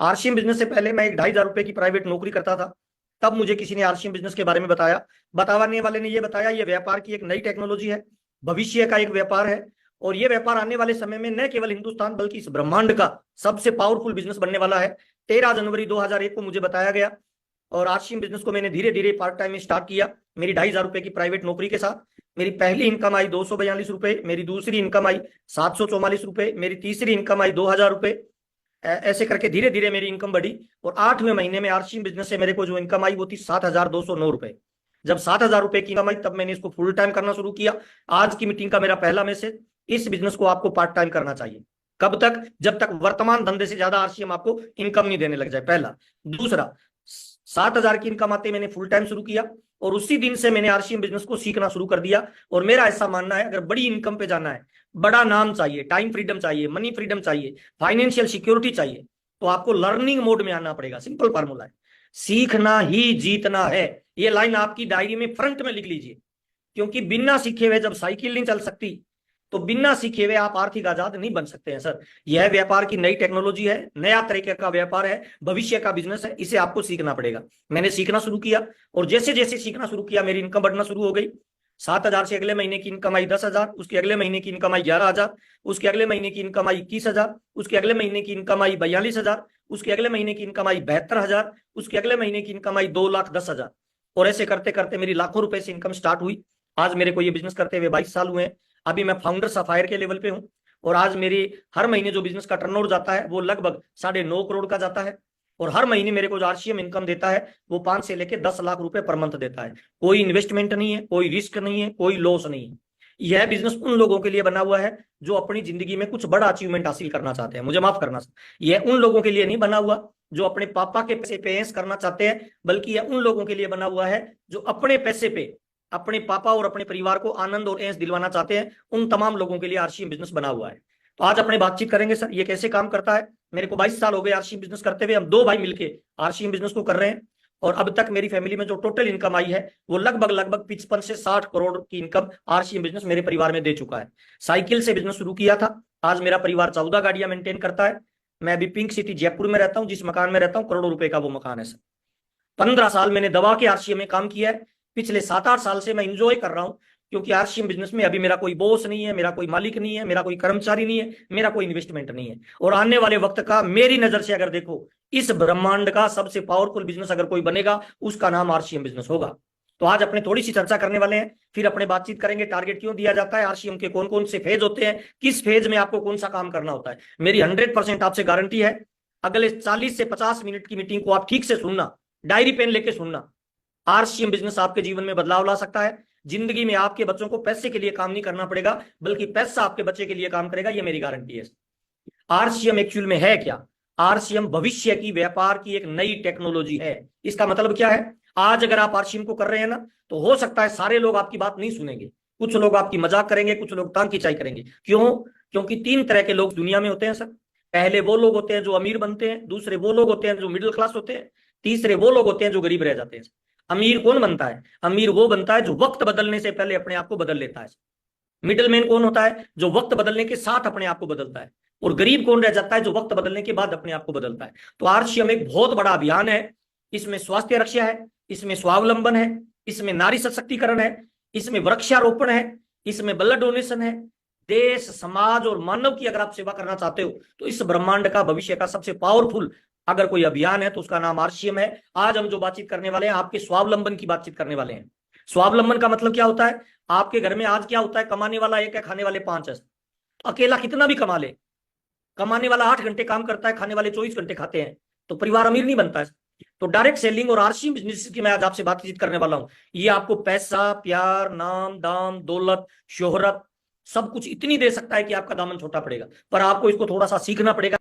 RCM business से पहले मैं एक 2,500 रुपए की प्राइवेट नौकरी करता था। तब मुझे किसी ने आरसीएम बिजनेस के बारे में बताया। बताने वाले ने ये बताया, ये व्यापार की एक नई टेक्नोलॉजी है, भविष्य का एक व्यापार है। और ये व्यापार आने वाले समय में न केवल हिंदुस्तान बल्कि इस ब्रह्मांड का सबसे पावरफुल बिजनेस बनने वाला है। 13 जनवरी 2001 को मुझे बताया गया। और आरसीएम बिजनेस को मैंने धीरे धीरे पार्ट टाइम में स्टार्ट किया, मेरी 2,500 रुपए की प्राइवेट नौकरी के साथ। मेरी पहली इनकम आई 242 रुपए, मेरी दूसरी इनकम आई 744 रुपए, मेरी तीसरी इनकम आई 2,000 रुपए। ऐसे करके धीरे धीरे मेरी इनकम बढ़ी। और 8वें महीने में आरसीएम बिजनेस से मेरे को जो इनकम आई वो थी 7,209 रुपए। जब 7,000 रुपए की इनकम आई तब मैंने इसको फुल टाइम करना शुरू किया। आज की मीटिंग का मेरा पहला मैसेज, इस बिजनेस को आपको पार्ट टाइम करना चाहिए। कब तक? जब तक वर्तमान धंधे से ज्यादा आरसीएम आपको इनकम नहीं देने लग जाए, पहला। दूसरा, 7,000 की इनकम आते मैंने फुल टाइम शुरू किया। और उसी दिन से मैंने आरसीएम बिजनेस को सीखना शुरू कर दिया। और मेरा ऐसा मानना है, अगर बड़ी इनकम पे जाना है, बड़ा नाम चाहिए, टाइम फ्रीडम चाहिए, मनी फ्रीडम चाहिए, फाइनेंशियल सिक्योरिटी चाहिए, तो आपको लर्निंग मोड में आना पड़ेगा। सिंपल फार्मूला है, सीखना ही जीतना है। ये लाइन आपकी डायरी में फ्रंट में लिख लीजिए, क्योंकि बिना सीखे हुए जब साइकिल नहीं चल सकती, तो बिना सीखे हुए आप आर्थिक आजाद नहीं बन सकते हैं सर। यह व्यापार की नई टेक्नोलॉजी है, नया तरीके का व्यापार है, भविष्य का बिजनेस है, इसे आपको सीखना पड़ेगा। मैंने सीखना शुरू किया, और जैसे जैसे सीखना शुरू किया मेरी इनकम बढ़ना शुरू हो गई। 7,000 से अगले महीने की इनकम आई 10,000, उसके अगले महीने की इनकम आई 11,000, उसके अगले महीने की इनकम आई 21,000, उसके अगले महीने की इनकम आई 42,000, उसके अगले महीने की इनकम आई 72,000, उसके अगले महीने की इनकम आई 2,10,000। और ऐसे करते करते मेरी लाखों रुपए से इनकम स्टार्ट हुई। आज मेरे को ये बिजनेस करते हुए 22 साल हुए हैं। अभी मैं फाउंडर सफायर के लेवल पे हूँ। और आज मेरी हर महीने जो बिजनेस का टर्नओवर जाता है वो लगभग 9.5 करोड़ का जाता है। और हर महीने मेरे को जो आरसीएम इनकम देता है वो 5 से लेकर 10 लाख रुपए पर मंथ देता है। कोई इन्वेस्टमेंट नहीं है, कोई रिस्क नहीं है, कोई लॉस नहीं है। यह बिजनेस उन लोगों के लिए बना हुआ है जो अपनी जिंदगी में कुछ बड़ा अचीवमेंट हासिल करना चाहते हैं। मुझे माफ करना, यह उन लोगों के लिए नहीं बना हुआ जो अपने पापा के पैसे पे ऐश करना चाहते हैं, बल्कि यह उन लोगों के लिए बना हुआ है जो अपने पैसे पे अपने पापा और अपने परिवार को आनंद और ऐश दिलवाना चाहते हैं। उन तमाम लोगों के लिए आरसीएम बिजनेस बना हुआ है। तो आज अपने बातचीत करेंगे सर, ये कैसे काम करता है। मेरे को 22 साल हो गए आरसीएम बिजनेस करते हुए। हम दो भाई मिलके आरसीएम बिजनेस को कर रहे हैं। और अब तक मेरी फैमिली में जो टोटल इनकम आई है वो लगभग लगभग 55 से 60 करोड़ की इनकम आरसीएम बिजनेस मेरे परिवार में दे चुका है। साइकिल से बिजनेस शुरू किया था, आज मेरा परिवार 14 गाड़ियां मेंटेन करता है। मैं अभी पिंक सिटी जयपुर में रहता हूँ, जिस मकान में रहता हूँ करोड़ों रुपए का वो मकान है सर। 15 साल मैंने दबा के आरसीएम में काम किया है। पिछले 7-8 साल से मैं इंजॉय कर रहा हूं, क्योंकि आरसीएम बिजनेस में अभी मेरा कोई बॉस नहीं है, मेरा कोई मालिक नहीं है, मेरा कोई कर्मचारी नहीं है, मेरा कोई इन्वेस्टमेंट नहीं है। और आने वाले वक्त का मेरी नजर से अगर देखो, इस ब्रह्मांड का सबसे पावरफुल बिजनेस अगर कोई बनेगा उसका नाम आरसीएम बिजनेस होगा। तो आज अपने थोड़ी सी चर्चा करने वाले हैं, फिर अपने बातचीत करेंगे। टारगेट क्यों दिया जाता है, आरसीएम के कौन कौन से फेज होते हैं, किस फेज में आपको कौन सा काम करना होता है। मेरी 100% आपसे गारंटी है, अगले 40 से 50 मिनट की मीटिंग को आप ठीक से सुनना, डायरी पेन लेके सुनना। आरसीएम बिजनेस आपके जीवन में बदलाव ला सकता है। जिंदगी में आपके बच्चों को पैसे के लिए काम नहीं करना पड़ेगा, बल्कि पैसा आपके बच्चे के लिए काम करेगा, ये मेरी गारंटी है। आरसीएम एक्चुअल में है क्या? आरसीएम भविष्य की व्यापार की एक नई टेक्नोलॉजी है। इसका मतलब क्या है? आज अगर आप आरसीएम को कर रहे हैं ना, तो हो सकता है सारे लोग आपकी बात नहीं सुनेंगे, कुछ लोग आपकी मजाक करेंगे, कुछ लोग तांग खिंचाई करेंगे। क्यों? क्योंकि 3 तरह के लोग दुनिया में होते हैं सर। पहले वो लोग होते हैं जो अमीर बनते हैं, दूसरे वो लोग होते हैं जो मिडिल क्लास होते हैं, तीसरे वो लोग होते हैं जो गरीब रह जाते हैं। अमीर कौन बनता है? अमीर वो बनता है जो वक्त बदलने से पहले अपने आप को बदल लेता है। मिडिल मैन कौन होता है? जो वक्त बदलने के साथ अपने आप को बदलता है। और गरीब कौन रह जाता है? जो वक्त बदलने के बाद अपने आप को बदलता है। तो आरसीएम एक बहुत बड़ा अभियान है। इसमें स्वास्थ्य रक्षा है, इसमें स्वावलंबन है, इसमें नारी सशक्तिकरण है, इसमें वृक्षारोपण है, इसमें ब्लड डोनेशन है। देश, समाज और मानव की अगर आप सेवा करना चाहते हो, तो इस ब्रह्मांड का भविष्य का सबसे पावरफुल अगर कोई अभियान है तो उसका नाम आरसीएम है। आज हम जो बातचीत करने वाले हैं, आपके स्वावलंबन की बातचीत करने वाले हैं। स्वावलंबन का मतलब क्या होता है? आपके घर में आज क्या होता है? कमाने वाला एक है, खाने वाले 5 है। अकेला कितना भी कमा ले, कमाने वाला 8 घंटे काम करता है, खाने वाले 24 घंटे खाते हैं, तो परिवार अमीर नहीं बनता है। तो डायरेक्ट सेलिंग और आरसीएम बिजनेस की मैं आज आपसे बातचीत करने वाला हूं। ये आपको पैसा, प्यार, नाम, दाम, दौलत, शोहरत, सब कुछ इतनी दे सकता है कि आपका दामन छोटा पड़ेगा। पर आपको इसको थोड़ा सा सीखना पड़ेगा।